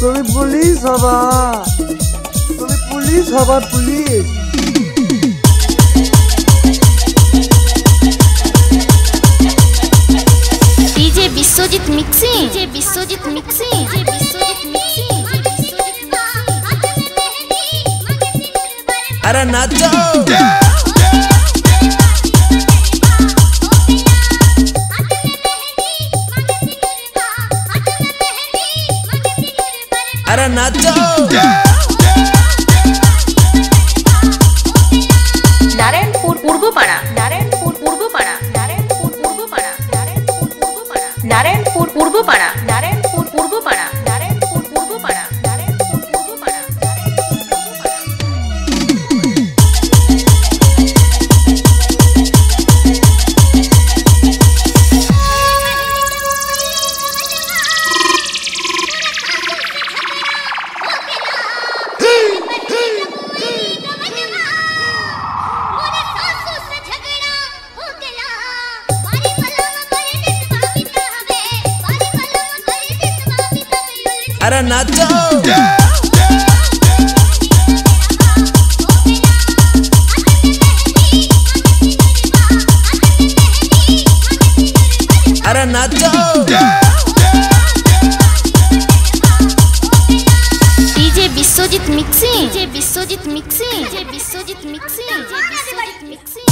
তুমি পুলিশ হবা, তুমি পুলিশ হবা, police. DJ Biswajit mixing, DJ Biswajit mixing, DJ Biswajit mixing. अरे नाचो अरे नाचो नारायणपुर पूर्वपाड़ा, नारायणपुर पूर्वपाड़ा, नारायणपुर पूर्वपाड़ा, नारायणपुर पूर्वपाड़ा, नारायणपुर पूर्वपाड़ा, नारायणपुर पूर्वपाड़ा, नारायणपुर पूर्वपाड़ा, नारायणपुर पूर्वपाड़ा। अरे नाचो अरे नाचो DJ Vishwajeet mixing, DJ Vishwajeet mixing, DJ Vishwajeet mixing, DJ Vishwajeet mixing.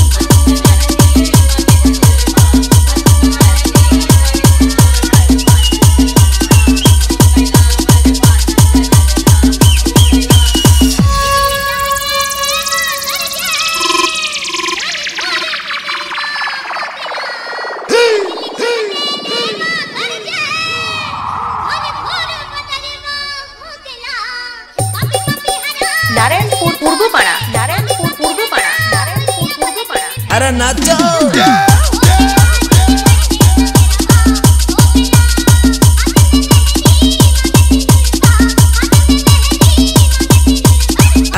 Narayanpur Purbapara, Narayanpur Purbapara, Narayanpur Purbapara. अरे नाचो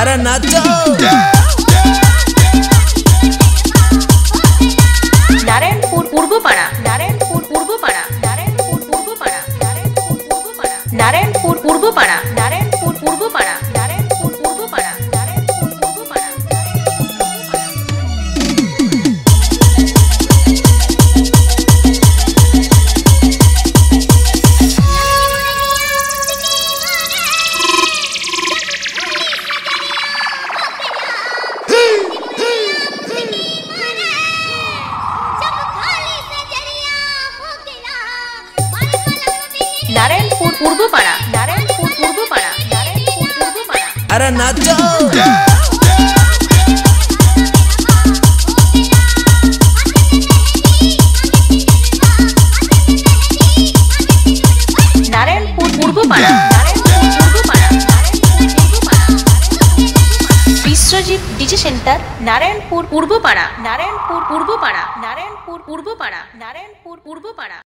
अरे नाचो नारायणपुर पूर्वपाड़ा, नारायणपुर पूर्वपाड़ा, नारायणपुर पूर्वपाड़ा, नारायणपुर पूर्वपाड़ा, नारायणपुर पूर्वपाड़ा, नारायणपुर पूर्वपाड़ा, नारायणपुर पूर्वपाड़ा, नारायणपुर पूर्वपाड़ा। नारायणपुर पूर्वपाड़ा, नारायणपुर पूर्वपाड़ा, नारायणपुर पूर्वपाड़ा। अरे नाचो नारायणपुर पूर्वपाड़ा, नारायणपुर पूर्वपाड़ा, नारायणपुर पूर्वपाड़ा। Vishwajeet DJ centre, Narayanpur Purbapara, Narayanpur Purbapara, Narayanpur Purbapara, Narayanpur पूर्वपाड़ा।